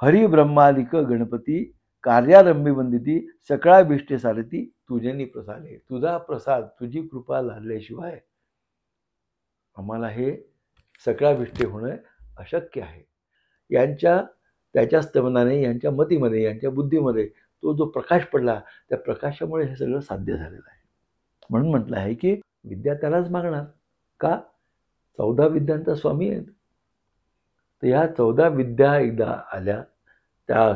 हरी ब्रह्मादिक गणपती कार्यारंभी वंदिती सकळा भिष्टे सारथी तुझ्यानी प्रसादे. तुझा प्रसाद, तुझी कृपा लादल्याशिवाय आम्हाला हे सकळा भिष्टे होणं अशक्य आहे. त्याच्या स्तवनाने, यांच्या मतीमध्ये, यांच्या बुद्धीमध्ये तो जो प्रकाश पडला, त्या प्रकाशामुळे हे सगळं साध्य झालेलं आहे. म्हणून म्हटलं आहे की विद्या त्यालाच मागणार. का? 14 विद्यांचा स्वामी आहे. तर ह्या 14 विद्या एकदा आल्या, त्या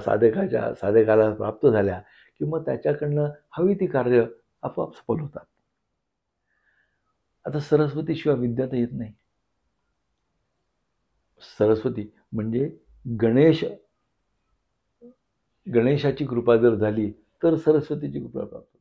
साधकाला प्राप्त झाल्या की मग त्याच्याकडनं हवी ती कार्य आपोआप सफल होतात. आता सरस्वतीशिवाय विद्या तर येत नाही. सरस्वती म्हणजे गणेशाची कृपा जर झाली तर सरस्वतीची कृपा प्राप्त होते.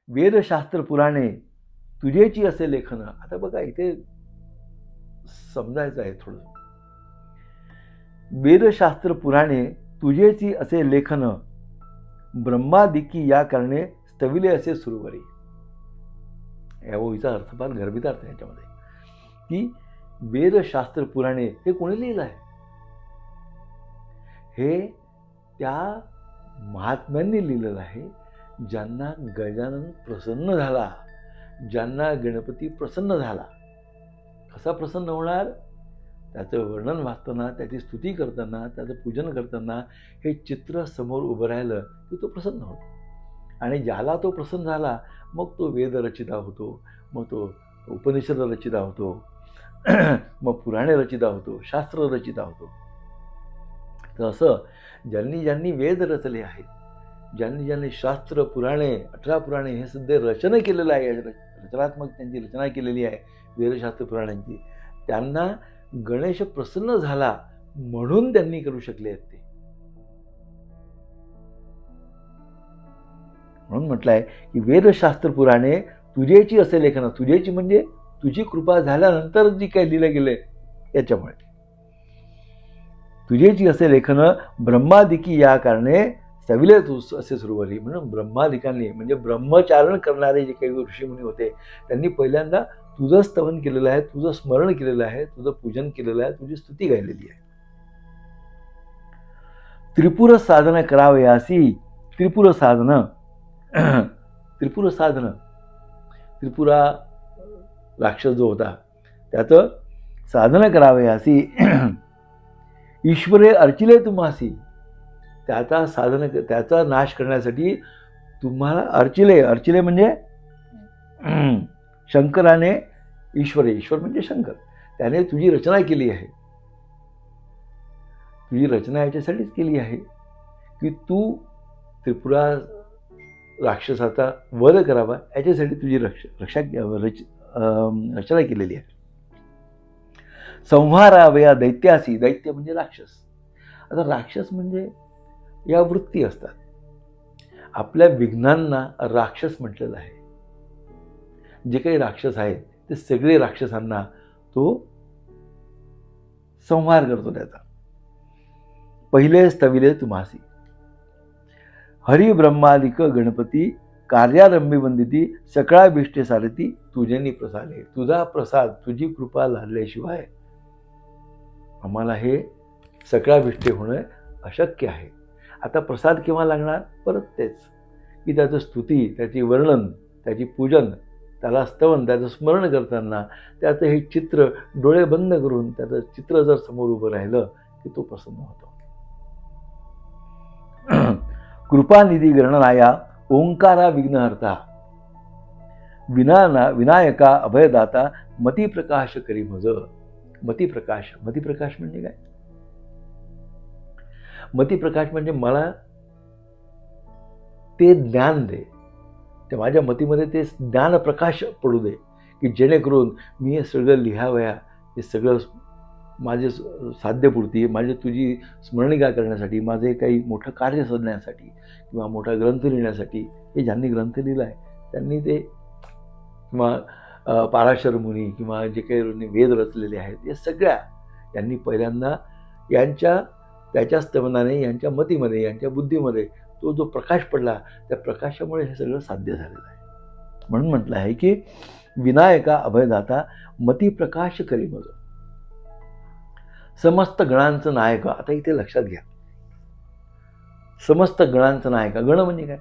वेदशास्त्र पुराणे तुझेची असे लेखन. आता बघा इथे समजायचं आहे थोडं. वेदशास्त्र पुराणे तुझेची असे लेखन ब्रह्मादिकी या कारणे स्तविले असे सुरुवरी. या ओळीचा अर्थ फार गर्भित अर्थ आहे याच्यामध्ये की वेदशास्त्र पुराणे हे कोणी लिहिलं आहे? हे त्या महात्म्यांनी लिहिलेलं आहे ज्यांना गजानन प्रसन्न झाला, ज्यांना गणपती प्रसन्न झाला. कसा प्रसन्न होणार? त्याचं वर्णन वाचताना, त्याची स्तुती करताना, त्याचं पूजन करताना हे चित्र समोर उभं राहिलं की तो प्रसन्न होतो. आणि ज्याला तो प्रसन्न झाला मग तो वेद रचिता होतो, मग तो उपनिषद रचिता होतो, मग पुराणे रचिता होतो, शास्त्र रचिता होतो. तर असं ज्यांनी वेद रचले आहेत, ज्यांनी शास्त्र पुराणे 18 पुराणे हे सध्या रचना केलेलं आहे, रचनात्मक त्यांची रचना केलेली आहे वेदशास्त्र पुराणांची, त्यांना गणेश प्रसन्न झाला म्हणून त्यांनी करू शकले आहेत ते. म्हणून म्हटलंय की वेदशास्त्र पुराणे तुझेची असे लेखन. तुझेची म्हणजे तुझी कृपा झाल्यानंतर जी काही लिहिलं गेले याच्यामुळे. तुझेची असे लेखन ब्रह्मादिकी या कारणे सविले असे सुरुवारी. म्हणून ब्रह्मादिकांनी म्हणजे ब्रह्मचारण करणारे जे काही ऋषीमुनी होते त्यांनी पहिल्यांदा तुझं स्तवन केलेलं आहे, तुझं स्मरण केलेलं आहे, तुझं पूजन केलेलं आहे, तुझी स्तुती गायलेली आहे. त्रिपुर साधन करावयासी. त्रिपुर साधन त्रिपुरा राक्षस जो होता त्याचं साधन करावयासी. ईश्वरे अर्चिले तुम्हासी. त्याचा नाश करण्यासाठी तुम्हाला अर्चिले म्हणजे शंकराने ईश्वर म्हणजे शंकर, त्याने तुझी रचना केली आहे. तुझी रचना याच्यासाठीच केली आहे की तू त्रिपुरा राक्षसाचा वध करावा, याच्यासाठी तुझी रचना केलेली आहे. संहारावया दैत्यासी. दैत्य म्हणजे राक्षस. आता राक्षस म्हणजे या वृत्ती असतात. आपल्या विघ्नांना राक्षस म्हटलेलं आहे. जे काही राक्षस आहेत ते सगळे राक्षसांना तो संहार करतो त्याचा. पहिले स्तविले तुम्हासी. हरी ब्रह्मादिक गणपती कार्यारंभी वंदिती सकळा भिष्टे सारथी तुझ्यानी प्रसादे. तुझा प्रसाद, तुझी कृपा लादल्याशिवाय आम्हाला हे सकळा भिष्टे होणं अशक्य आहे. आता प्रसाद केव्हा लागणार? परत तेच की त्याचं स्तुती, त्याची वर्णन, त्याची पूजन, त्याला स्तवन, त्याचं स्मरण करताना त्याचं हे चित्र डोळे बंद करून त्याचं चित्र जर समोर उभं राहिलं की तो प्रसन्न होतो. कृपानिधी गणनाया ओंकारा विघ्नहर्ता. विनायका अभयदाता मतिप्रकाश करी मज. मतिप्रकाश म्हणजे काय? मतिप्रकाश म्हणजे मला ते ज्ञान दे, ते माझ्या मतीमध्ये ते ज्ञान प्रकाश पडू दे, की जेणेकरून मी हे सगळं लिहावया, हे सगळं माझे साध्यपूर्ती, माझी तुझी स्मरणिका करण्यासाठी, माझे काही मोठं कार्य साधण्यासाठी किंवा मोठा ग्रंथ लिहिण्यासाठी. हे ज्यांनी ग्रंथ लिहिला आहे त्यांनी ते, किंवा पाराशर मुनी किंवा जे काही वेद रचलेले आहेत, हे सगळ्या यांनी पहिल्यांदा त्याच्या स्तवनाने, यांच्या मतीमध्ये, यांच्या बुद्धीमध्ये तो जो प्रकाश पडला, त्या प्रकाशामुळे हे सगळं साध्य झालेलं आहे. म्हणून म्हटलं आहे की विनायका अभयदाता मती प्रकाश करी मज, समस्त गणांचं नायक. आता इथे लक्षात घ्या, समस्त गणांचं नायक. गण म्हणजे काय?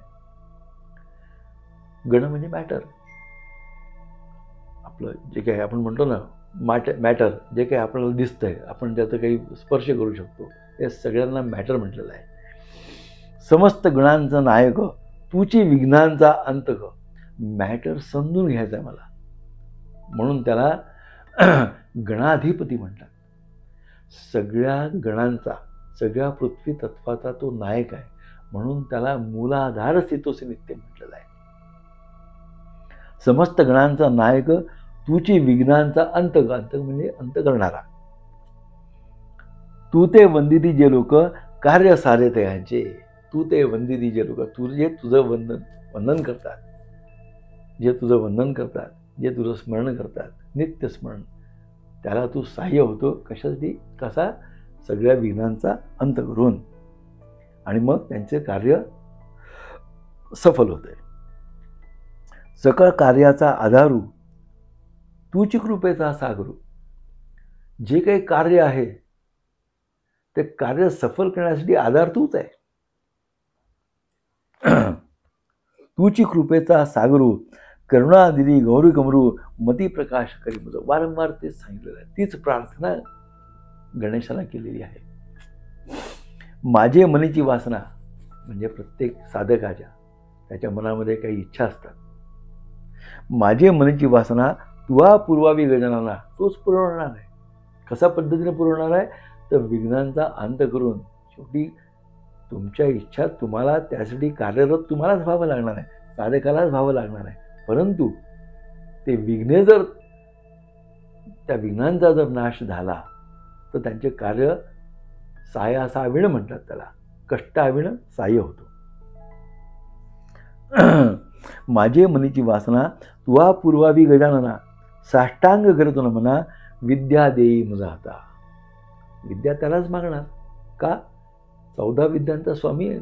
गण म्हणजे मॅटर. आपलं जे काही आपण म्हणतो ना मॅटर, जे काही आपल्याला दिसतंय, आपण त्याचं काही स्पर्श करू शकतो, हे सगळ्यांना मॅटर म्हटलेलं आहे. समस्त गणांचा नायक तुची विघ्नांचा अंत ग. मॅटर समजून घ्यायचा आहे मला, म्हणून त्याला गणाधिपती म्हणतात. सगळ्या गणांचा, सगळ्या पृथ्वी तत्वाचा तो नायक आहे, म्हणून त्याला मूलाधार स्थितोसी नित्य म्हटलेलं आहे. समस्त गणांचा नायक तुची विघ्नांचा अंत ग. अंत म्हणजे अंत करणारा. तू ते वंदिती जे लोक कार्य सारे त्यांचे. तू ते वंदिती जे लोक, तू जे तुझं वंदन करतात, जे तुझं वंदन करतात, जे तुझं स्मरण करतात, नित्य स्मरण, त्याला तू सहाय्य होतो. कशासाठी? कसा? सगळ्या विघ्नांचा अंत करून, आणि मग त्यांचे कार्य सफल होते. सकळ कार्याचा आधारू तूची कृपेचा सागरू. जे काही कार्य आहे ते कार्य सफल करण्यासाठी आधार तूच आहे. तूची कृपेचा सागरू करुणा दिदी गौरी कमरू मती प्रकाश करी मज. वारंवार तेच सांगितलेलं आहे, तीच प्रार्थना गणेशाला केलेली आहे. माझे मनीची वासना म्हणजे प्रत्येक साधकाच्या, त्याच्या मनामध्ये काही इच्छा असतात. माझे मनीची वासना तुवा पूर्वावी गजानना, तोच पुरवणार आहे. कसा पद्धतीने पुरवणार आहे? तर विघ्नांचा अंत करून. शेवटी तुमच्या इच्छा तुम्हाला त्यासाठी कार्यरत तुम्हालाच व्हावं लागणार आहे, साधकालाच व्हावं लागणार आहे. परंतु ते विघ्ने जर, त्या विघ्नांचा जर नाश झाला तर त्यांचे कार्य सायासाविण म्हणतात त्याला, कष्टाविण साह्य होतो. माझे मनीची वासना तुवा पूर्वावी गजानना साष्टांग करतो ना म्हणा विद्या देई मजा हाता. विद्या त्यालाच मागणार का? 14 विद्यांचा स्वामी आहे.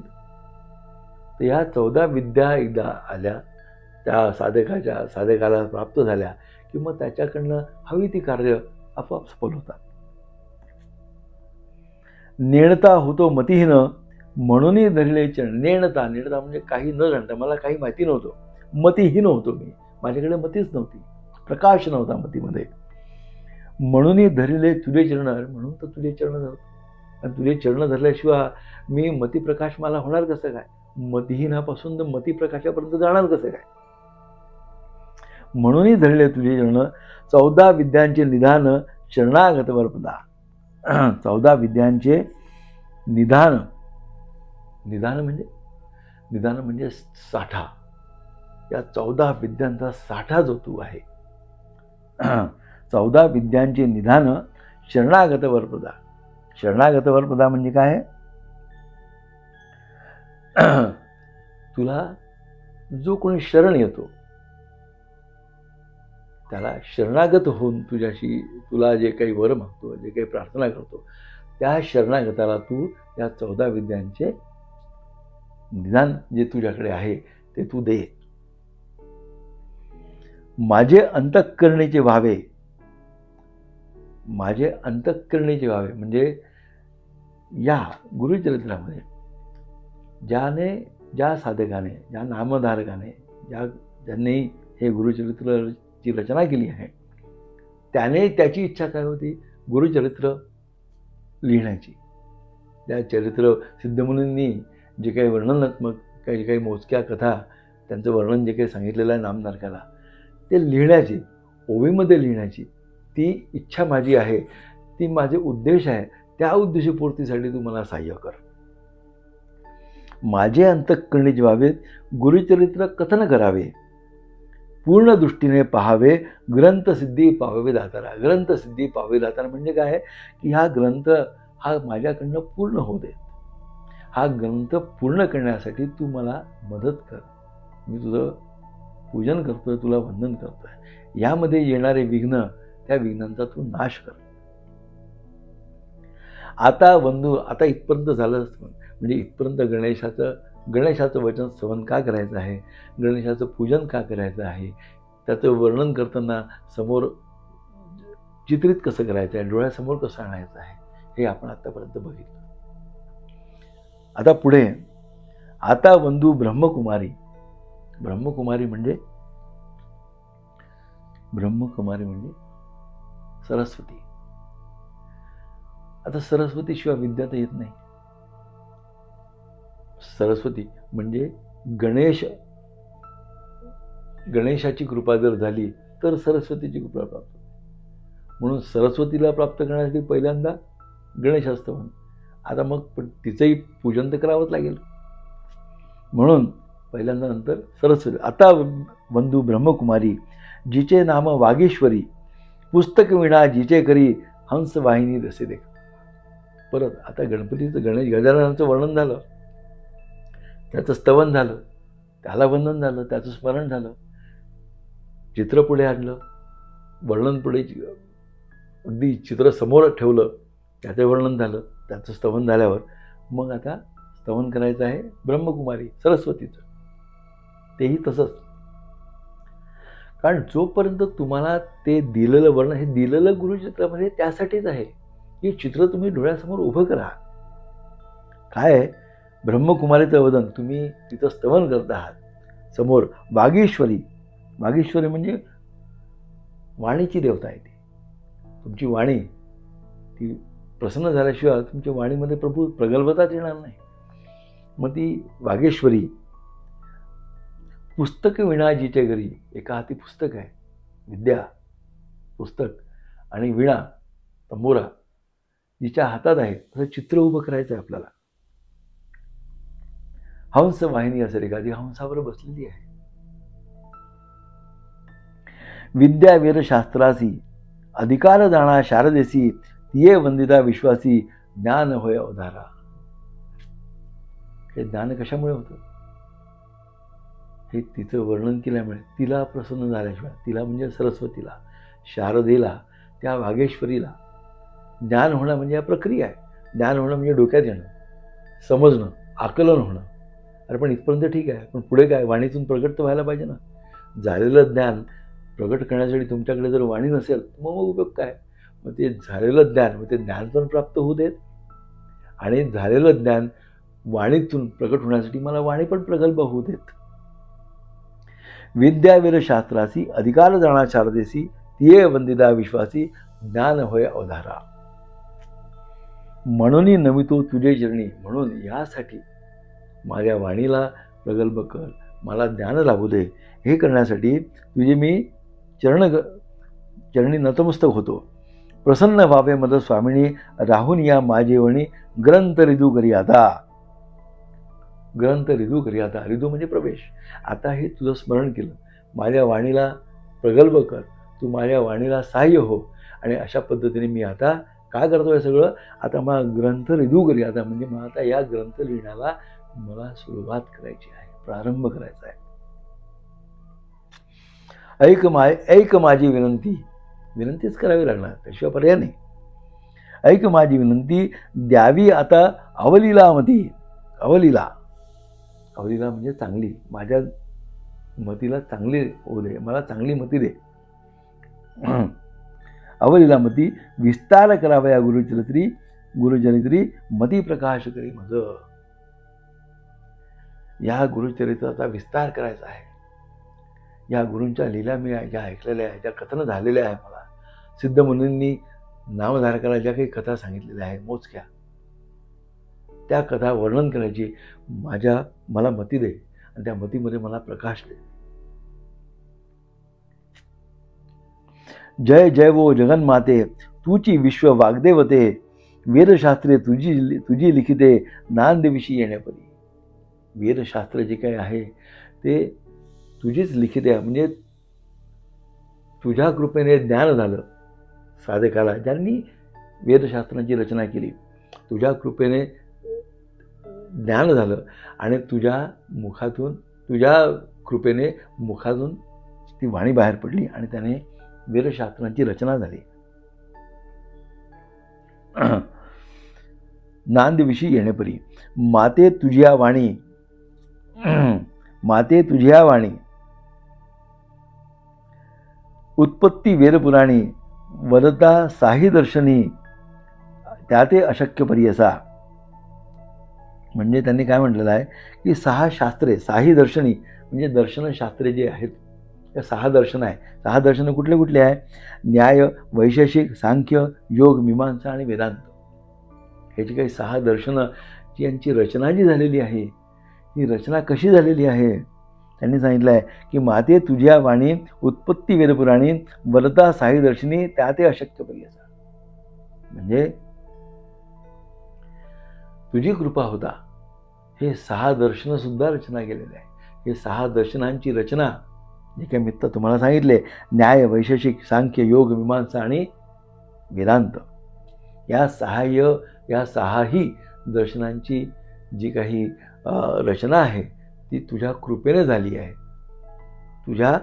तर या 14 विद्या एकदा आल्या, त्या साधकाला प्राप्त झाल्या की मग त्याच्याकडनं हवी ती कार्य आपोआप सफल होतात. नेणता होतो मतिहीन म्हणूनही धरले चरण. नेणता म्हणजे काही न जाणता, मला काही माहिती नव्हतं, मतिहीन होतो मी, माझ्याकडे मतीच नव्हती, प्रकाश नव्हता मतीमध्ये. म्हणूनही धरले तुझे चरण, म्हणून तर तुझे चरण धरतो. आणि तुझे चरण धरल्याशिवाय मी मतिप्रकाश मला होणार कसं काय? मतिहीनापासून तर मतिप्रकाशापर्यंत जाणार कसं काय? म्हणूनही धरले तुझे चरण 14 विद्यांचे निधान शरणागत वरपदा. 14 विद्यांचे निधान. निधान म्हणजे साठा. या 14 विद्यांचा साठा जो तू आहे, 14 विद्यांचे निधान शरणागत वरपदा. शरणागत वरपदा म्हणजे काय? तुला जो कोणी शरण येतो त्याला शरणागत होऊन तुझ्याशी, तुला जे काही वर मागतो, जे काही प्रार्थना करतो, त्या शरणागताला तू या 14 विद्यांचे निदान जे तुझ्याकडे आहे ते तू दे. माझे अंतःकरणेचे व्हावे. माझे अंतःकरणेचे व्हावे म्हणजे या गुरुचरित्रामध्ये ज्या साधकाने, ज्या नामधारकाने, ज्यांनी हे गुरुचरित्राची रचना केली आहे, त्याने त्याची इच्छा काय होती? गुरुचरित्र लिहिण्याची. त्या चरित्र सिद्धमुनींनी जे काही वर्णनात्मक काही मोजक्या कथा, त्यांचं वर्णन जे काही सांगितलेलं आहे नामधारकाला, ते लिहिण्याची, ओवीमध्ये लिहिण्याची ती इच्छा माझी आहे, ती माझे उद्देश आहे. त्या उद्देशपूर्तीसाठी तू मला सहाय्य कर. माझे अंतःकरणी व्हावेत गुरुचरित्र कथन करावे, पूर्ण दृष्टीने पाहावे, ग्रंथसिद्धी पाहावे दातारा. ग्रंथसिद्धी पाहावे दातारा म्हणजे काय, की हा ग्रंथ हा माझ्याकडनं पूर्ण होऊ दे. हा ग्रंथ पूर्ण करण्यासाठी तू मला मदत कर. मी तुझं पूजन करतोय, तुला वंदन करतोय. यामध्ये येणारे विघ्न, त्या विघ्नांचा तू नाश कर. आता बंधू, आता इथपर्यंत झालं. म्हणजे इथपर्यंत गणेशाचं वचन श्रवण का करायचं आहे, गणेशाचं पूजन का करायचं आहे, त्याचं वर्णन करताना समोर चित्रित कसं करायचं आहे, डोळ्यासमोर कसं आणायचं आहे, हे आपण आतापर्यंत बघितलं. आता पुढे, आता बंधू ब्रह्मकुमारी म्हणजे सरस्वती. आता सरस्वती शिवाय विद्या तर येत नाही. सरस्वती म्हणजे गणेशाची कृपा जर झाली तर सरस्वतीची कृपा प्राप्त होते. म्हणून सरस्वतीला प्राप्त करण्यासाठी पहिल्यांदा गणेशास्तवन. आता मग तिचंही पूजन तर करावंच लागेल. म्हणून पहिल्यांदा नंतर सरस्वती. आता बंधू ब्रह्मकुमारी, जिचे नाम वागेश्वरी, पुस्तक विणा जिचे करी, हंस वाहिनी दसे देख. परत आता गणेश गजाननाचं वर्णन झालं, त्याचं स्तवन झालं, त्याला वंदन झालं, त्याचं स्मरण झालं, चित्र पुढे आणलं, वर्णन पुढे अगदी चित्र समोर ठेवलं, त्याचं वर्णन झालं, त्याचं स्तवन झाल्यावर मग आता स्तवन करायचं आहे ब्रह्मकुमारी सरस्वतीचं. तेही तसंच. कारण जोपर्यंत तुम्हाला ते दिलेलं वर्णन, हे दिलेलं गुरुचित्रामध्ये त्यासाठीच आहे की चित्र तुम्ही डोळ्यासमोर उभं करा. काय ब्रह्मकुमारीचं वदन, तुम्ही तिथं स्तवन करत आहात. समोर वागीश्वरी म्हणजे वाणीची देवता आहे. ती तुमची वाणी, ती प्रसन्न झाल्याशिवाय तुमच्या वाणीमध्ये प्रभू प्रगल्भताच येणार नाही. मग ती वागेश्वरी, पुस्तक विणा जिचे घरी. एका हाती पुस्तक आहे, विद्या पुस्तक, आणि विणा तंबोरा जिच्या हातात आहे, असं चित्र उभं करायचं आहे आपल्याला. हंस वाहिनी असेल, एखादी हंसावर बसलेली आहे. विद्या वीर शास्त्रासी, अधिकार जाणा शारदेसी, तिये वंदिता विश्वासी, ज्ञान होय अवधारा. हे ज्ञान कशामुळे होतं, हे तिचं वर्णन केल्यामुळे. तिला प्रसन्न झाल्याशिवाय, तिला म्हणजे सरस्वतीला, शारदेला, त्या वागेश्वरीला ज्ञान होणं म्हणजे या प्रक्रिया आहे. ज्ञान होणं म्हणजे डोक्यात येणं, समजणं, आकलन होणं. अरे पण इथपर्यंत ठीक आहे, पण पुढे काय, वाणीतून प्रगट तर व्हायला पाहिजे ना. झालेलं ज्ञान प्रगट करण्यासाठी तुमच्याकडे जर वाणी नसेल मग उपयोग काय. मग ते झालेलं ज्ञान, मग ते ज्ञान पण प्राप्त होऊ देत, आणि झालेलं ज्ञान वाणीतून प्रगट होण्यासाठी मला वाणी पण प्रगल्भ होऊ देत. विद्यावीर शास्त्रासी, अधिकार जाणा शारदेसी, तिये वंदिता विश्वासी, ज्ञान होय अवधारा. म्हणून नमितो तुझे चरणी. म्हणून यासाठी माझ्या वाणीला प्रगल्भ कर, मला ज्ञान लाभू दे. हे करण्यासाठी तुझे मी चरणी नतमस्तक होतो. प्रसन्न व्हावे मद स्वामिनी, राहून या माझे वणी, ग्रंथ रिदू करी आता. ग्रंथ रिदू करी आता. रिदू म्हणजे प्रवेश. आता हे तुझं स्मरण केलं, माझ्या वाणीला प्रगल्भ कर, तू माझ्या वाणीला सहाय्य हो. आणि अशा पद्धतीने मी आता काय करतोय सगळं, आता मला ग्रंथ रिदू करी आता, म्हणजे मला आता या ग्रंथ लिहिण्याला मला सुरुवात करायची आहे, प्रारंभ करायचा आहे. ऐक माझी विनंती. विनंतीच करावी लागणार, त्याशिवाय पर्याय नाही. ऐक माझी विनंती, द्यावी आता अवलीलामती. अवलीला म्हणजे चांगली, माझ्या मतीला चांगली होऊ दे, मला चांगली मती दे. अवलीलामती, विस्तार करावा या गुरुचरित्री, मती प्रकाश करी मज. या गुरुचरित्राचा विस्तार करायचा आहे. या गुरूंच्या लीला मी ज्या ऐकलेल्या आहे, ज्या कथन झालेल्या आहे, मला सिद्ध मुनींनी नामधारकाला ज्या काही कथा सांगितलेल्या आहेत मोजक्या, त्या कथा वर्णन करायची मला मती दे, आणि त्या मतीमध्ये मला प्रकाश दे. जय जय वो जगन्माते, तुची विश्व वाग्देवते, वेदशास्त्रे तुझी लिखिते, नांदविषयी येण्यापरी. वेदशास्त्र जे काही आहे, ते तुझीच लिखित आहे, म्हणजे तुझ्या कृपेने ज्ञान झालं साधकाला, ज्यांनी वेदशास्त्रांची रचना केली. तुझ्या कृपेने ज्ञान झालं आणि तुझ्या कृपेने मुखातून ती वाणी बाहेर पडली आणि त्याने वेदशास्त्रांची रचना झाली. नांदविषयी येणेपरी माते तुझ्या वाणी, माते तुझ्या वाणी उत्पत्ती वेदपुराणी वदता साही दर्शनी त्याते अशक्य परियसा. म्हणजे त्यांनी काय म्हटलेलं आहे की 6 शास्त्रे, साही दर्शनी म्हणजे दर्शनशास्त्रे जे आहेत, त्या 6 दर्शन आहे. 6 दर्शन कुठले कुठले आहे? न्याय, वैशेषिक, सांख्य, योग, मीमांसा आणि वेदांत. हे जी काही 6 दर्शनं यांची रचना जी झालेली आहे, ही रचना कशी झालेली आहे? त्यांनी सांगितलं आहे की माते तुझ्या वाणी उत्पत्ती वेदपुराणी वदता साही दर्शनी त्याते अशक्य परियसा. म्हणजे तुझी कृपा होता हे 6 दर्शन सुद्धा रचना केलेले आहे. हे 6 दर्शनांची रचना जे काही मी तुम्हाला सांगितले, न्याय, वैशेषिक, सांख्य, योग, मीमांसा आणि वेदांत, या 6ही दर्शनांची जी काही रचना आहे ती तुझ्या कृपेने झाली आहे. तुझ्या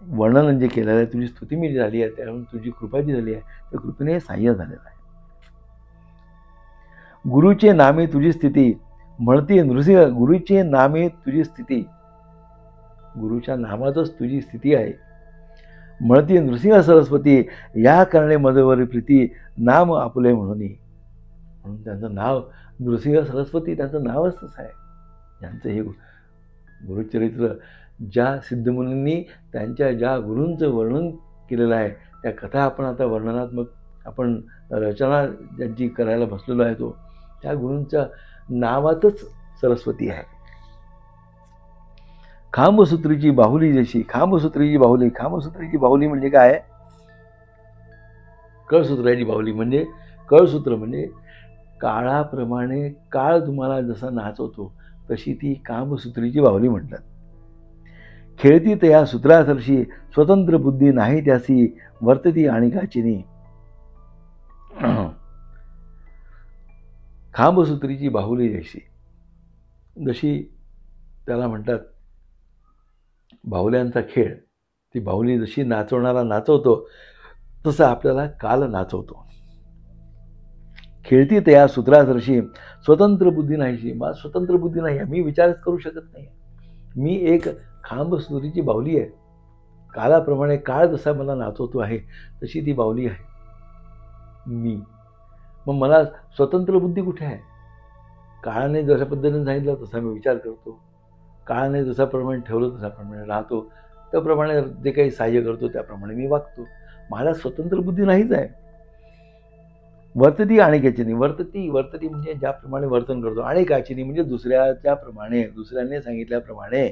वर्णन जे केलेलं आहे, तुझी स्तुती मी झाली आहे, त्यामुळे तुझी कृपा जी झाली आहे त्या कृपेने सहाय्य झालेलं आहे. गुरुचे नामे तुझी स्थिती म्हणती नृसिंह. गुरुचे नामे तुझी स्थिती, गुरुच्या नामातच तुझी स्थिती आहे. म्हणती नृसिंह सरस्वती या कारणे मजवरी प्रीती नाम आपुले म्हणून. म्हणून त्यांचं नाव नृसिंह सरस्वती, त्यांचं नावच तसं आहे. यांचं हे गुरुचरित्र ज्या सिद्धमुनींनी त्यांच्या ज्या गुरूंचं वर्णन केलेलं आहे, त्या कथा आपण आता वर्णनात्मक आपण रचना ज्यांची करायला बसलेलो आहे तो त्या गुरूंच्या नावातच सरस्वती आहे. खांबसूत्रीची बाहुली जशी, खांबसूत्रीची बाहुली, खांबसूत्रीची बाहुली म्हणजे काय? कळसूत्राची बाहुली म्हणजे, कळसूत्र म्हणजे काळाप्रमाणे काळ तुम्हाला जसा नाचवतो तशी ती कांबसूत्रीची बाहुली म्हणतात. खेळती तया सूत्रासरशी स्वतंत्र बुद्धी नाही त्यासी वर्तती आणि काचिनी. खांबसूत्रीची बाहुली जशी, जशी त्याला म्हणतात बाहुल्यांचा खेळ, ती बाहुली जशी नाचवणारा नाचवतो तसं आपल्याला काल नाचवतो. खेळती तया सूत्रासरशी स्वतंत्र बुद्धी नाहीशी. मला स्वतंत्र बुद्धी नाही आहे, मी विचारच करू शकत नाही. मी एक खांबसूत्रीची बाहुली आहे. काळाप्रमाणे काळ जसा मला नाचवतो आहे तशी ती बाहुली आहे मी. मग मला स्वतंत्र बुद्धी कुठे आहे? काळाने जशा पद्धतीने सांगितलं तसा मी विचार करतो, काळाने जसा प्रमाणे ठेवलं तसा प्रमाणे राहतो, त्याप्रमाणे जे काही सहाय्य करतो त्याप्रमाणे मी वागतो. मला स्वतंत्र बुद्धी नाहीच आहे. वर्तती आणि काचिनी. वर्तती म्हणजे ज्याप्रमाणे वर्तन करतो, आणि काचिनी म्हणजे दुसऱ्याच्या प्रमाणे, दुसऱ्याने सांगितल्याप्रमाणे.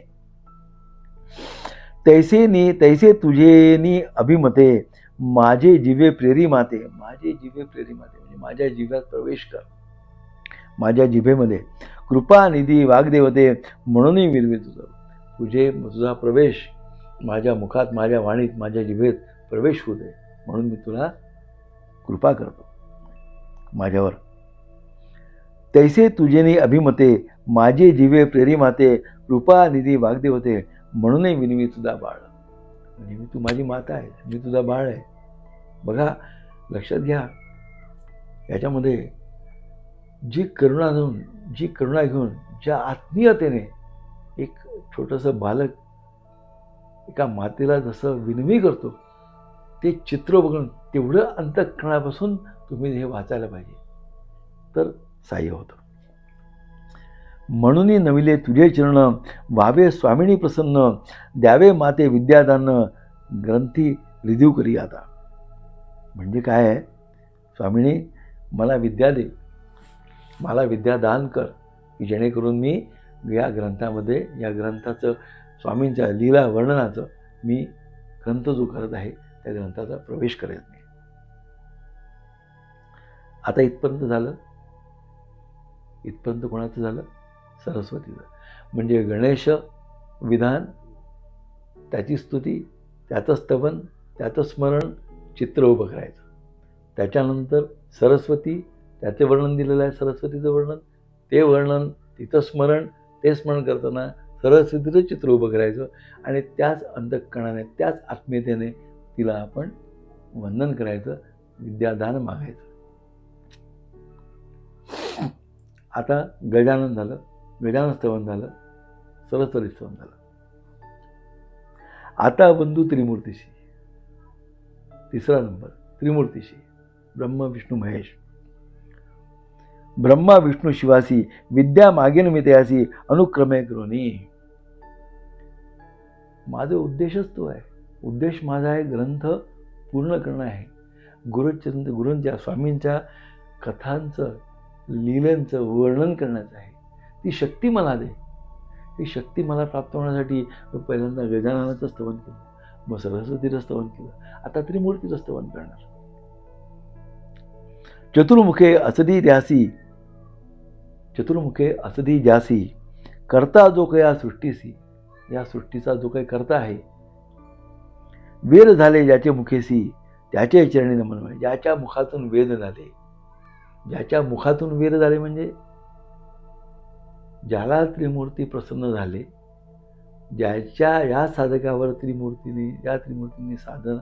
तैसे तुझेनी अभिमते माझे जिवे प्रेरी माते. माझे जिवे प्रेरी माते म्हणजे माझ्या जिव्यात प्रवेश कर, माझ्या जिभेमध्ये कृपा निधी वाग्देवते म्हणून विरवी तुझा प्रवेश माझ्या मुखात, माझ्या वाणीत, माझ्या जिभेत प्रवेश होऊ दे, म्हणून मी तुला कृपा करतो माझ्यावर. तैसे तुझेनी अभिमते माझे जिवे प्रेरी माते कृपा निधी वाग्देवते म्हणून विनवी तुझा बाळ. म्हणजे तू माझी माता आहे, मी तुझा बाळ आहे. बघा, लक्षात घ्या, याच्यामध्ये जी करुणा घेऊन ज्या आत्मीयतेने एक छोटंसं बालक एका मातेला जसं विनवी करतो, ते चित्र बघून तेवढं अंतःकरणापासून तुम्ही हे वाचायला पाहिजे, तर सहाय्य होतं. म्हणून नविले तुझे चरण व्हावे स्वामिनी प्रसन्न द्यावे माते विद्यादान ग्रंथी रिझीव करी आता. म्हणजे काय आहे? स्वामिनी मला विद्या दे, मला विद्यादान कर, की जेणेकरून मी या ग्रंथामध्ये, या ग्रंथाचं स्वामींच्या लीला वर्णनाचं मी ग्रंथ जो करत आहे त्या ग्रंथाचा प्रवेश करेल मी. आता इथपर्यंत झालं. इथपर्यंत कोणाचं झालं? सरस्वतीचं. म्हणजे गणेश विधान, त्याची स्तुती, त्याचं स्तवन, त्याचं स्मरण, चित्र उभं करायचं. त्याच्यानंतर सरस्वती, त्याचे वर्णन दिलेलं आहे, सरस्वतीचं वर्णन, ते वर्णन, तिचं स्मरण, ते स्मरण करताना सरस्वतीचं चित्र उभं करायचं आणि त्याच अंतःकरणाने, त्याच आत्मीयतेने तिला आपण वंदन करायचं, विद्यादान मागायचं. आता गजानन झालं, गजानन स्तवन झालं, सरस्वती स्तवन झालं. आता बंधू त्रिमूर्तीशी, तिसरा नंबर त्रिमूर्तीशी, ब्रह्म विष्णू महेश. ब्रह्मा विष्णू शिवासी विद्या मागेन मी तयासी अनुक्रमे करोनी. माझा उद्देशच तो आहे. उद्देश माझा आहे ग्रंथ पूर्ण करणं आहे. गुरूंच्या स्वामींच्या कथांचं, लीलांचं वर्णन करण्याचं आहे. ती शक्ती मला दे. ही शक्ती मला प्राप्त होण्यासाठी पहिल्यांदा गजाननाचं स्तवन केलं, मग सरस्वतीचं स्तवन केलं, आता त्रिमूर्तीचं स्तवन करणार. चतुर्मुखे असदी द्यासी, चतुर्मुखे असदी ज्यासी करता जो काही या सृष्टीसी, या सृष्टीचा जो काही करता आहे, वेद झाले ज्याचे मुखेसी त्याचे चरणी नमन. म्हणजे ज्याच्या मुखातून वेद झाले, ज्याच्या मुखातून वेद झाले म्हणजे ज्याला त्रिमूर्ती प्रसन्न झाले, ज्याच्या या साधकावर ज्या त्रिमूर्तीने साधन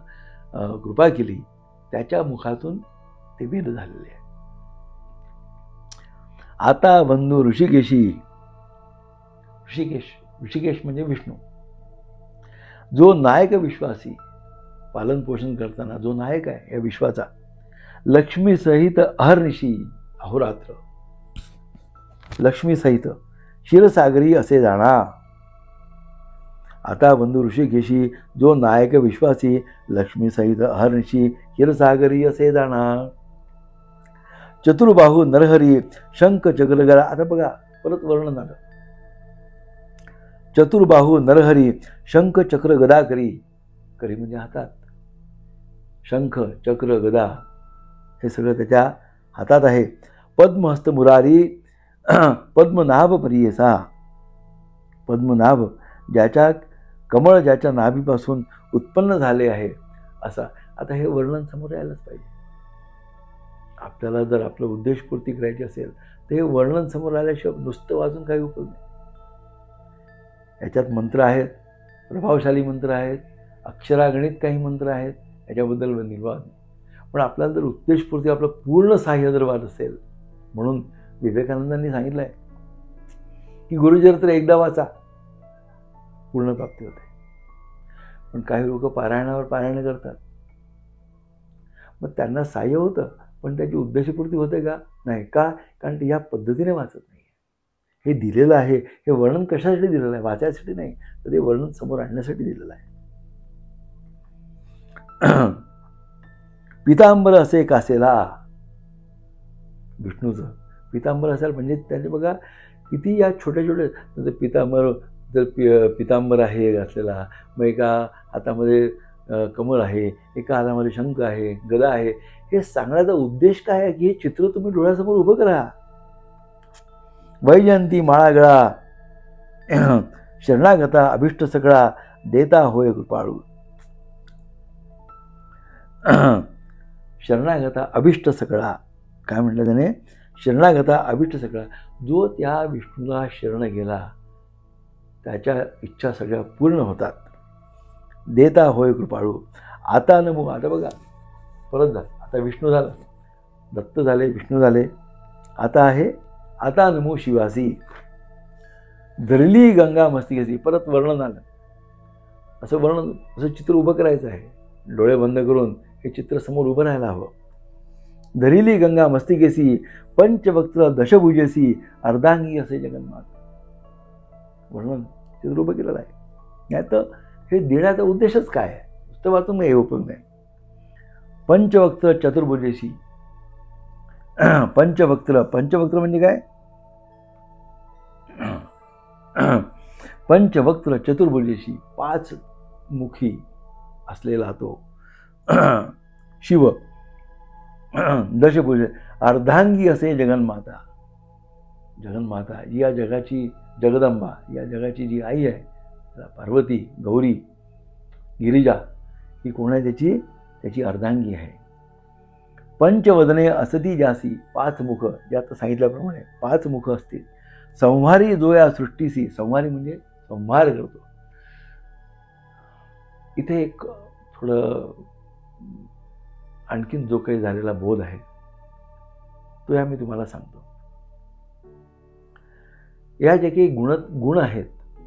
कृपा केली, त्याच्या मुखातून ते वेद झालेले आहे. आता बंधू ऋषिकेशी, ऋषिकेश म्हणजे विष्णू, जो नायक विश्वासी, पालन पोषण करताना जो नायक आहे या विश्वाचा, लक्ष्मी सहित अहर्निशी अहोरात्र, लक्ष्मी सहित क्षीरसागरी असे जाणा. आता बंधू ऋषिकेशी, जो नायक विश्वासी, लक्ष्मी सहित अहर्निशी क्षीरसागरी असे जाणा. चतुर्बाहू नरहरी शंख चक्र गदा. आता बघा परत वर्णन आलं. चतुर्बाहू नरहरी शंख चक्र गदा करी, करी म्हणजे हातात, शंख चक्र गदा हे सगळं त्याच्या हातात आहे. पद्महस्त मुरारी पद्मनाभ परियेसा, पद्मनाभ ज्याच्या कमळ ज्याच्या नाभीपासून उत्पन्न झाले आहे असा. आता हे वर्णन समोर यायलाच पाहिजे. आपल्याला जर आपलं उद्देशपूर्ती करायची असेल तर हे वर्णन समोर आल्याशिवाय नुसतं वाचून काही उपयोग नाही. याच्यात मंत्र आहेत, प्रभावशाली मंत्र आहेत, अक्षरागणित काही मंत्र आहेत, याच्याबद्दल निर्वाद नाही. पण आपल्याला जर उद्देशपूर्ती आपलं पूर्ण सहाय्य जर वाट असेल, म्हणून विवेकानंदांनी सांगितलं आहे की गुरुचरित्र एकदा वाचा, पूर्ण प्राप्ती होते. पण काही लोक पारायणावर पारायण करतात, मग त्यांना सहाय्य होतं पण त्याची उद्देशपूर्ती होते का? नाही. का? कारण ते या पद्धतीने वाचत नाही. हे दिलेलं आहे, हे वर्णन कशासाठी दिलेलं आहे? वाचायसाठी नाही, तर ते वर्णन समोर आणण्यासाठी दिलेलं आहे. पितांबर असे कासेला, विष्णूचं पितांबर असेल म्हणजे त्याचे बघा किती या छोट्या छोट्या पितांबर, जर पितांबर आहे घातलेला, मग एका हातामध्ये कमळ आहे, एका हातामध्ये शंख आहे, गदा आहे. हे सांगण्याचा उद्देश काय आहे की हे चित्र तुम्ही डोळ्यासमोर उभं करा. वैजयंती माळा गळा शरणागता अभिष्ट सगळा देता होय कृपाळू. शरणागता अभिष्ट सगळा काय म्हटलं त्याने? शरणागता अभिष्ट सगळा. जो त्या विष्णूला शरण गेला त्याच्या इच्छा सगळ्या पूर्ण होतात. देता होय कृपाळू. आता नमो. आता बघा परत झालं. आता विष्णू झाला, दत्त झाले, विष्णू झाले. आता आहे आता नमो शिवासी. धरली गंगा मस्तिकेसी. परत वर्णन आलं. असं वर्णन, असं चित्र उभं करायचं आहे. डोळे बंद करून हे चित्र समोर उभं राहायला हवं. धरिली गंगा मस्तिकेसी पंचवक्त्र दशभुजेसी अर्धांगी असे जगन्नाथ. वर्णन चित्र उभं केलेलं आहे. नाही तर हे देण्याचा उद्देशच काय आहे? नुसतं वाचून हे उपयोग नाही. पंचवक्त्र चतुर्भुजेसी. पंचवक्त्र, पंचवक्त्र म्हणजे काय? पंचवक्त्र चतुर्भुजेशी, पाच मुखी असलेला तो शिव. दशभुज अर्धांगी असे जगन्माता. जगन्माता जी या जगाची जगदंबा, या जगाची जी आई आहे, पार्वती, गौरी, गिरिजा, ही कोण आहे? त्याची अर्धांगी आहे. पंचवदने असती जासी, 5 मुख, जे आता सांगितल्याप्रमाणे 5 मुख असतील. संहारी जो या सृष्टीसी, संहारी म्हणजे संहार करतो. इथे एक थोडं आणखीन जो काही झालेला बोध आहे तो या मी तुम्हाला सांगतो. या जे काही गुण आहेत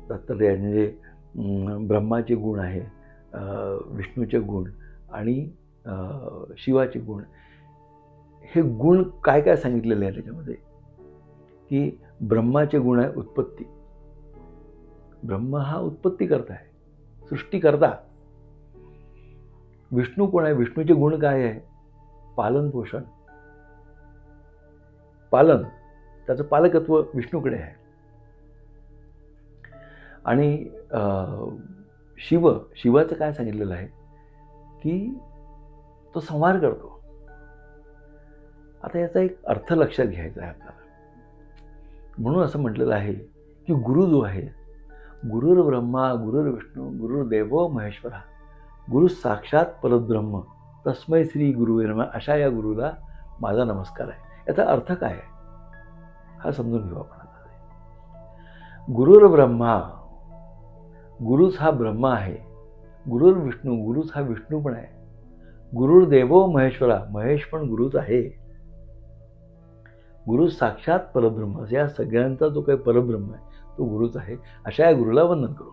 दत्तात्रय, म्हणजे ब्रह्माचे गुण आहे, विष्णूचे गुण आणि शिवाचे गुण, हे गुण काय काय सांगितलेले आहे त्याच्यामध्ये? की ब्रह्माचे गुण आहे उत्पत्ती. ब्रह्म हा उत्पत्ती करता आहे, सृष्टी करता. विष्णू कोण आहे? विष्णूचे गुण काय आहे? पालन पोषण, पालन, त्याचं पालकत्व विष्णूकडे आहे. आणि शिवाचं काय सांगितलेलं आहे? की तो संहार करतो. आता याचा एक अर्थ लक्षात घ्यायचा आहे आपल्याला. म्हणून असं म्हटलेलं आहे की गुरु जो आहे, गुरुर ब्रह्मा गुरुर विष्णू गुरुर्देवो महेश्वरा, गुरु साक्षात परब्रह्म तस्मै श्री गुरुवे नमः, अशा या गुरुला माझा नमस्कार आहे. याचा अर्थ काय आहे हा समजून घेऊ आपण आता. गुरुर ब्रह्मा, गुरुच हा ब्रह्मा आहे. गुरुर विष्णू, गुरुच हा विष्णू पण आहे. गुरुर्देवो महेश्वरा, महेश पण गुरुच आहे. गुरु साक्षात परब्रह्म, या सगळ्यांचा जो काही परब्रह्म आहे तो गुरुच आहे. अशा या गुरुला वंदन करू.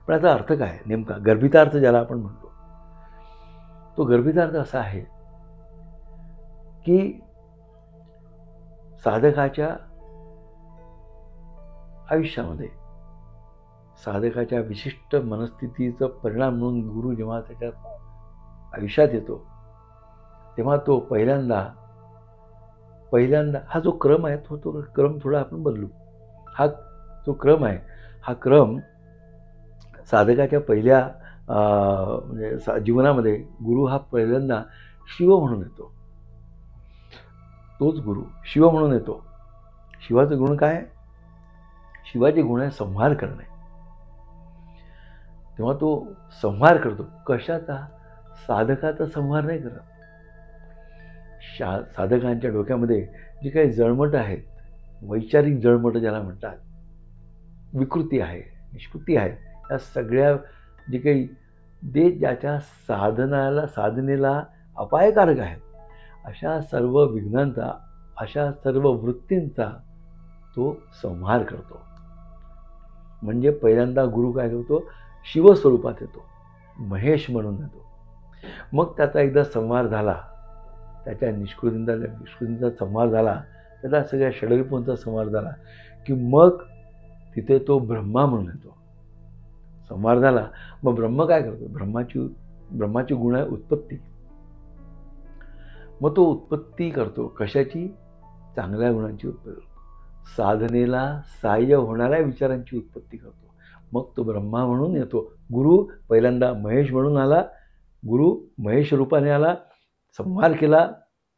पण याचा अर्थ काय नेमका? गर्भितार्थ ज्याला आपण म्हणतो, तो गर्भितार्थ असा आहे की साधकाच्या आयुष्यामध्ये, साधकाच्या विशिष्ट मनस्थितीचा परिणाम म्हणून गुरु जेव्हा त्याच्या आयुष्यात येतो, तेव्हा तो पहिल्यांदा हा जो क्रम आहे तो क्रम थोडा आपण बदलू. हा जो क्रम आहे, हा क्रम साधकाच्या पहिल्या म्हणजे जीवनामध्ये गुरु हा पहिल्यांदा शिव म्हणून येतो. तोच गुरु शिव म्हणून येतो. शिवाचे गुण काय? शिवाचे गुण आहे संहार करणे. तेव्हा तो संहार करतो. कशाचा? साधकाचा संहार नाही करत. साधकांच्या डोक्यामध्ये जी काही जळमट आहेत, वैचारिक जळमट ज्याला म्हणतात, विकृती आहे, निष्कृती आहे, या सगळ्या जे काही ज्याच्या साधनेला अपायकारक आहेत, अशा सर्व विघ्नांचा, अशा सर्व वृत्तींचा तो संहार करतो. म्हणजे पहिल्यांदा गुरु काय करतो? शिवस्वरूपात येतो, महेश म्हणून येतो. मग त्याचा एकदा संहार झाला, त्याच्या निष्कृतींचा संहार झाला, त्याचा सगळ्या षडरिपूंचा संहार झाला की मग तिथे तो ब्रह्मा म्हणून येतो. संहार झाला, मग ब्रह्म काय करतो? ब्रह्माची गुण आहे उत्पत्ती. मग तो उत्पत्ती करतो. कशाची? चांगल्या गुणांची उत्पत्ती करतो. साधनेला सहाय्य होणाऱ्या विचारांची उत्पत्ती करतो. मग तो ब्रह्मा म्हणून येतो. गुरु पहिल्यांदा महेश म्हणून आला, गुरु महेश रूपाने आला, संहार केला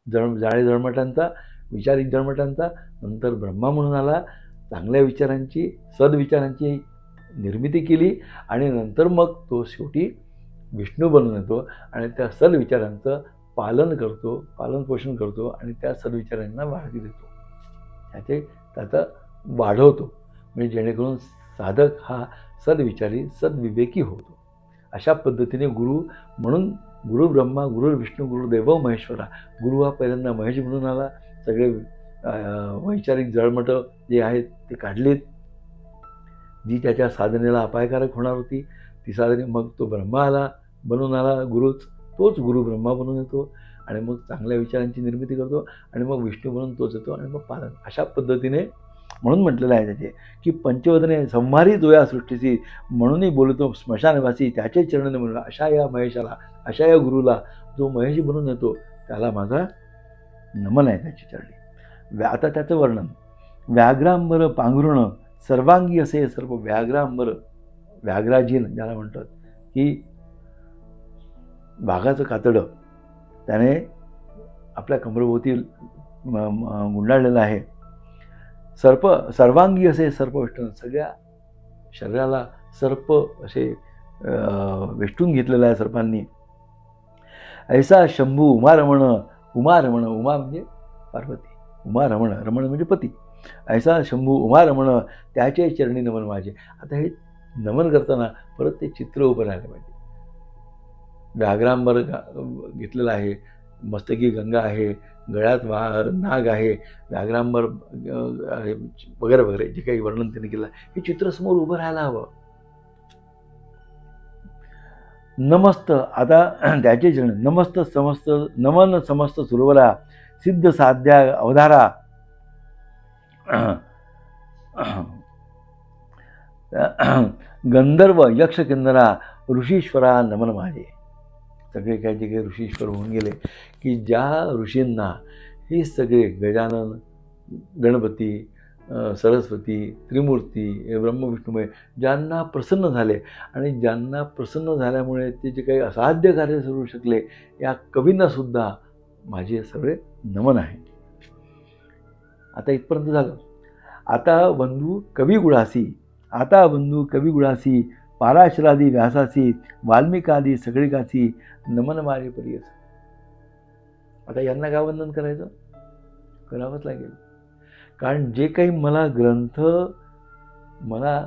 जाळे जळमटांचा, विचारिक जळमटांचा. नंतर ब्रह्मा म्हणून आला, चांगल्या विचारांची, सद्विचारांची निर्मिती केली आणि नंतर मग तो शेवटी विष्णू बनून येतो आणि त्या सद्विचारांचं पालन करतो, पालन पोषण करतो आणि त्या सद्विचारांना वाढती देतो, त्याचा वाढवतो. म्हणजे जेणेकरून साधक हा सद्विचारी, सद्विवेकी होतो. अशा पद्धतीने गुरु म्हणून गुरु ब्रह्मा गुरु विष्णू गुरुदेव महेश्वरा, गुरु हा पहिल्यांदा महेश म्हणून आला, सगळे वैचारिक जळमट जे आहेत ते काढलीत, जी त्याच्या साधनेला अपायकारक होणार होती ती साधने. मग तो ब्रह्मा आला, बनून आला गुरुच, तोच गुरु ब्रह्मा बनून येतो आणि मग चांगल्या विचारांची निर्मिती करतो आणि मग विष्णू म्हणून तोच येतो आणि मग पालन. अशा पद्धतीने म्हणून म्हटलेलं आहे त्याचे की पंचवदने संहारी जो या सृष्टीची, म्हणूनही बोलतो स्मशानवासी, त्याचे चरण म्हणून अशा या महेशाला, अशा या गुरुला जो महेश बनून येतो त्याला माझा नमन आहे त्याची चरणी. आता त्याचं वर्णन, व्याघ्रांबर पांघरुण सर्वांगी असे सर्व. व्याघ्रांबर, व्याघ्राजीन ज्याला म्हणतात, की वाघाचं कातडं त्याने आपल्या कमरेभोवती गुंडाळलेलं आहे. सर्वांगी असे सर्पवेष्टन, सगळ्या शरीराला सर्प असे वेष्टून घेतलेलं आहे सर्पांनी. ऐसा शंभू उमारमण, उमारमण उमा म्हणजे पार्वती, उमारमण रमण म्हणजे पती. ऐसा शंभू उमारमण त्याचे चरणी नमन माझे. आता हे नमन करताना परत ते चित्र उभं राहिलं पाहिजे. व्याघ्रांबर घेतलेलं आहे, मस्तकी गंगा आहे, गळ्यात नाग आहे, व्याघ्रांबर वगैरे वगैरे जे काही वर्णन त्यांनी केलं हे चित्र समोर उभं राहायला हवं. नमस्त, आता त्याचे चरण नमस्त समस्त नमन समस्त सुरवरा, सिद्ध साध्या अवधारा, गंधर्व यक्ष किन्नरा, ऋषीश्वरा नमन माझे. सगळे काही जे काही ऋषीश्वर होऊन गेले की ज्या ऋषींना हे सगळे गजानन, गणपती, सरस्वती, त्रिमूर्ती, ब्रह्मविष्णुमय ज्यांना प्रसन्न झाले आणि ज्यांना प्रसन्न झाल्यामुळे ते जे काही असाध्य कार्य करू शकले या कवींनासुद्धा माझे सगळे नमन आहे. आता इथपर्यंत झालं. आता बंधू कविगुणासी, आता बंधू कविगुणासी, पाराशरादी व्यासासी, वाल्मिकादी सगळिकासी नमन माझे प्रियस. आता यांना काय वंदन करायचं? करावंच लागेल. कारण जे काही मला ग्रंथ मला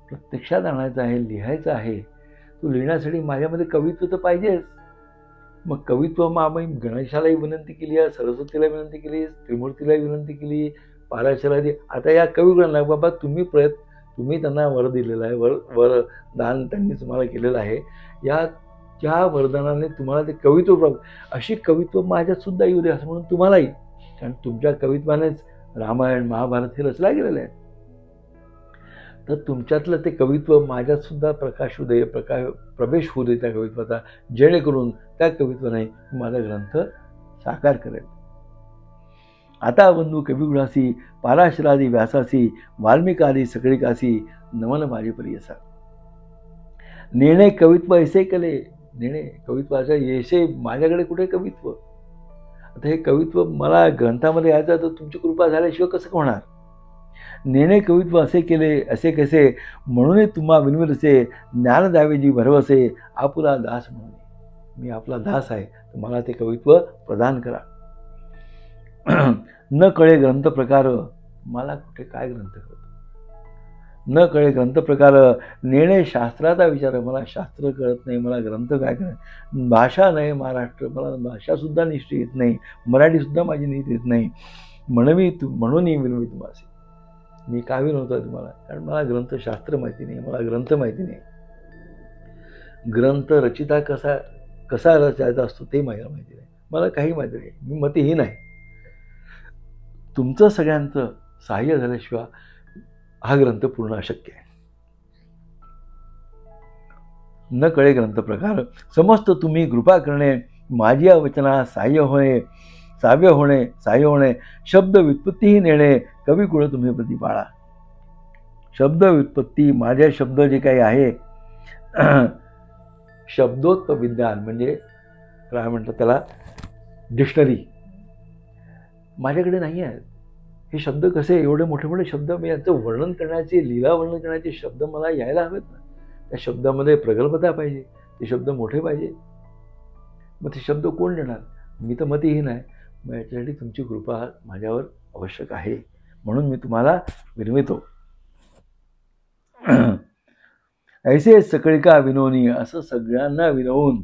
प्रत्यक्षात आणायचं आहे, लिहायचं आहे, तो लिहिण्यासाठी माझ्यामध्ये कवित्व तर पाहिजेच. मग कवित्व मग आम्ही गणेशालाही विनंती केली आहे, सरस्वतीला विनंती केली, त्रिमूर्तीलाही विनंती केली, पाराशरादी. आता या कविगुणांना बाबा तुम्ही त्यांना वर दिलेलं आहे, वरदान त्यांनी तुम्हाला केलेलं आहे. त्या वरदानाने तुम्हाला ते कवित्व प्राप्त, अशी कवित्व माझ्यातसुद्धा येऊ दे असं म्हणून तुम्हालाही. कारण तुमच्या कवित्वानेच रामायण महाभारत हे रचला गेलेलं आहे. तर तुमच्यातलं ते कवित्व माझ्यातसुद्धा प्रकाश होऊ दे, प्रवेश होऊ दे त्या कवित्वाचा, जेणेकरून त्या कवित्वाने माझा ग्रंथ साकार करेल. आता बंधू कविगुणासी, पाराशरादी व्यासासी, वाल्मिकादी सगळिकासी नमन माझे प्रियसा. नेणे कवित्व ऐसे कले, नेणे कवित्वाच्या येशे माझ्याकडे कुठे कवित्व. आता हे कवित्व मला ग्रंथामध्ये यायचं तर तुमची कृपा झाल्याशिवाय कसं होणार. नेणे कवित्व असे केले असे कसे, म्हणून तुम्हा विनविलसे, ज्ञान द्यावे जी भरवसे, आपुला दास म्हणून. मी आपला दास आहे, तर मला ते कवित्व प्रदान करा. न कळे ग्रंथ प्रकार, मला कुठे काय ग्रंथ कळतो. न कळे ग्रंथ प्रकार, नेणे शास्त्राचा विचार, मला शास्त्र कळत नाही, मला ग्रंथ काय कळत. भाषा नाही महाराष्ट्र, मला भाषासुद्धा निश्चित येत नाही, मराठीसुद्धा माझी नीट येत नाही. म्हणून विनवी तुम्हाला. मी का विनवतो आहे तुम्हाला? कारण मला ग्रंथशास्त्र माहिती नाही, मला ग्रंथ माहिती नाही. ग्रंथ रचिता कसा रचायचा असतो ते मला माहिती नाही, मला काही माहिती नाही, मी मतिहीन आहे. तुमचं सगळ्यांचं सहाय्य झाल्याशिवाय हा ग्रंथ पूर्ण अशक्य आहे. न कळे ग्रंथ प्रकार, समस्त तुम्ही कृपा करणे, माझी वचना सहाय्य होणे, शब्द व्युत्पत्तीही नेणे, कविकुळ तुम्ही प्रतिपाळा. शब्द व्युत्पत्ती, माझे शब्द जे काही आहे, शब्दोत्त विज्ञान म्हणजे काय म्हणतात त्याला, डिक्शनरी माझ्याकडे नाही आहेत. हे शब्द कसे, एवढे मोठे मोठे शब्द, मी यांचं वर्णन करण्याचे, लीला वर्णन करण्याचे शब्द मला यायला हवेत ना. त्या शब्दामध्ये प्रगल्भता पाहिजे, ते शब्द मोठे पाहिजे. मग ते शब्द कोण देणार? मी तर मतिहीन आहे. मग याच्यासाठी तुमची कृपा माझ्यावर आवश्यक आहे, म्हणून मी तुम्हाला विनवितो. ऐसे सकळिका विनोनी, असं सगळ्यांना विनवून,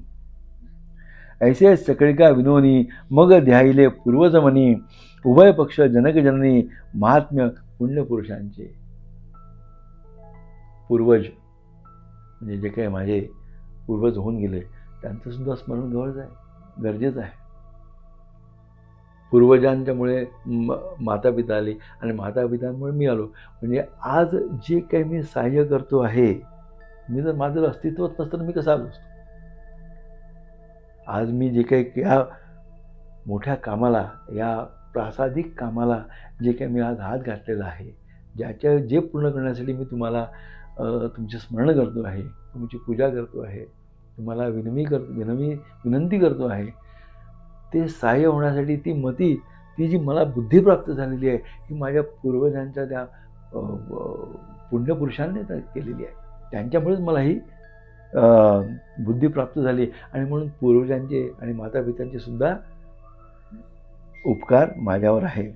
ऐसे सकळिका विनोनी, मग ध्यायले पूर्वजमनी, उभय पक्ष जनकजननी, महात्म्य पुण्यपुरुषांचे. पूर्वज म्हणजे जे काही माझे पूर्वज होऊन गेले त्यांचं सुद्धा स्मरण गरजेचं आहे. पूर्वजांच्यामुळे माता पिता आली आणि माता पितांमुळे मी आलो. म्हणजे आज जे काही मी सहाय्य करतो आहे, मी जर माझं अस्तित्वच नसतं मी कसा आलो असतो. आज मी जे काही या मोठ्या कामाला, या प्रासादिक कामाला जे काही मी आज हात घातलेला आहे, जे पूर्ण करण्यासाठी मी तुम्हाला तुमचे स्मरण करतो आहे, तुमची पूजा करतो आहे, तुम्हाला विनंती करतो आहे, ते सहाय्य होण्यासाठी ती ती जी मला बुद्धी प्राप्त झालेली आहे ही माझ्या पूर्वजांच्या त्या पुण्यपुरुषांनी केलेली आहे. त्यांच्यामुळेच मला ही बुद्धी प्राप्त झाली आणि म्हणून पूर्वजांचे आणि मातापित्यांचे सुद्धा उपकार माझ्यावर आहे.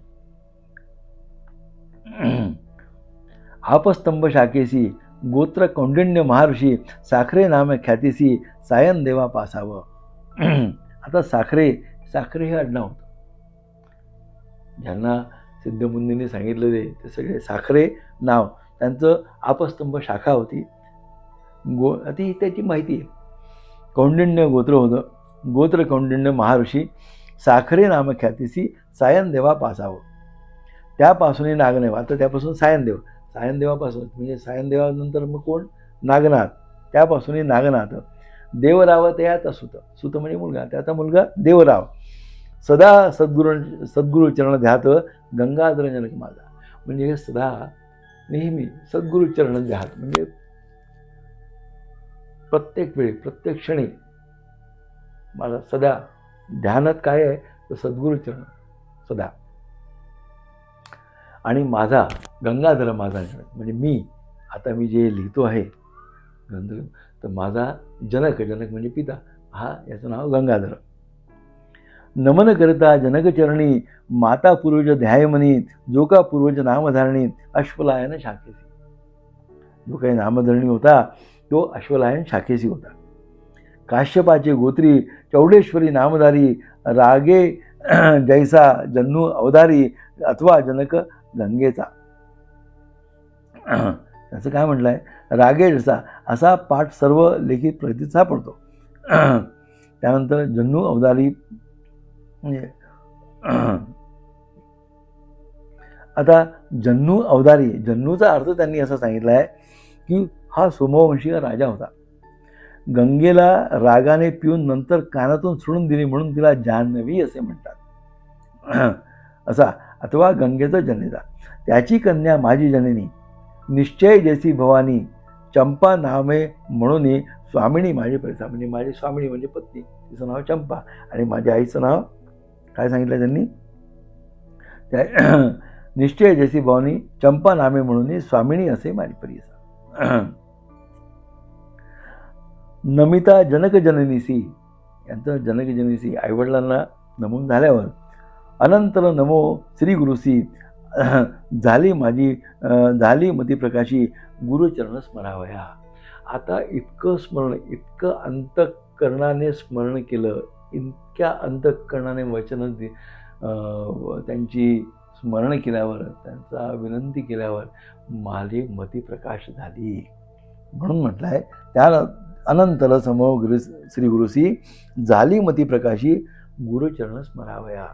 आपस्तंभ शाखेसी गोत्र कौंडिण्य महाऋषी साखरे नाम ख्यातीसी सायन देवा पासावं. आता साखरे हे आडनाव होतं. ज्यांना सिद्धमुनींनी सांगितलं ते सगळे साखरे नाव, त्यांचं आपस्तंभ शाखा होती. ती त्याची माहिती आहे. कौंडिण्य गोत्र होतं. गोत्र कौंडिण्य महाऋषी साखरे नाम ख्यातीसी सायन देवा पासावं. त्यापासून नागदेव. आता त्यापासून सायनदेव, सायनदेवापासून म्हणजे सायनदेवानंतर मग कोण? नागनाथ. त्यापासून नागनाथ. देवराव त्यात सुत, सुत म्हणजे मुलगा, त्याचा मुलगा देवराव. सदा सद्गुरु चरण ध्यात गंगाधर जनक माझा. म्हणजे सदा नेहमी सद्गुरु चरण ध्यात म्हणजे प्रत्येक वेळी प्रत्येक क्षणी मला सदा ध्यानात काय आहे तर सद्गुरु चरण सदा. आणि माझा गंगाधर माझा म्हणजे मी जे लिहितो आहे ग्रंथ, तर माझा जनक म्हणजे पिता, हा याचं नाव गंगाधर. नमन करता जनकचरणी माता पूर्वज ध्यायमनी जो का पूर्वज नामधारणी अश्वलायन शाखेसी. जो काही नामधरणी होता तो अश्वलायन शाखेसी होता. काश्यपाचे गोत्री चौडेश्वरी नामधारी रागे जैसा जन्नू अवधारी अथवा जनक गंगेचा. त्याचं काय म्हटलंय? रागे जसा असा पाठ सर्व लिखित प्रतीत सापडतो. त्यानंतर जन्नू अवधारी म्हणजे आता जन्नू अवधारी, जन्नूचा अर्थ त्यांनी असा सांगितला आहे की हा सोमवंशीय राजा होता. गंगेला रागाने पिऊन नंतर कानातून सोडून दिली म्हणून तिला जान्हवी असे म्हणतात. असा अथवा गंगेचा जनेता. त्याची कन्या माझी जननी निश्चय जैसी भवानी चंपा नामे म्हणून स्वामिनी माझी परिसा. म्हणजे माझी स्वामिनी म्हणजे पत्नी, तिचं नाव चंपा आणि माझ्या आईचं नाव काय सांगितलं त्यांनी? निश्चय जैसी भवानी चंपा नामे म्हणून स्वामिनी असे माझी परिसा. नमिता जनक जननीसी, यांचं जनक जननीसी आईवडिलांना नमून झाल्यावर अनंतर नमो श्री गुरुसी झाली मती प्रकाशी गुरुचरण स्मरावया. आता इतकं स्मरण, इतकं अंतःकरणाने स्मरण केलं, इतक्या अंतःकरणाने वचन त्यांची स्मरण केल्यावर, त्यांचा विनंती केल्यावर माझी मती प्रकाश झाली. म्हणून म्हटलंय त्या अनंतर समो श्री गुरुसी झाली मती प्रकाशी गुरुचरण स्मरावया.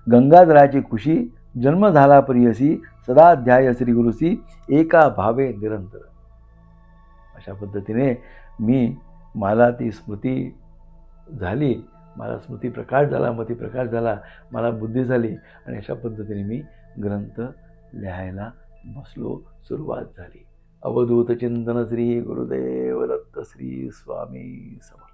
गंगाधराची खुशी जन्म झाला प्रियसी सदा ध्याय श्री गुरुसी एका भावे निरंतर. अशा पद्धतीने मला ती स्मृती झाली, मला स्मृती प्रकाश झाला, मती प्रकाश झाला, मला बुद्धी झाली आणि अशा पद्धतीने मी ग्रंथ लिहायला बसलो, सुरुवात झाली. अवधूत चिंतन श्री गुरुदेव दत्त श्री स्वामी समर्थ.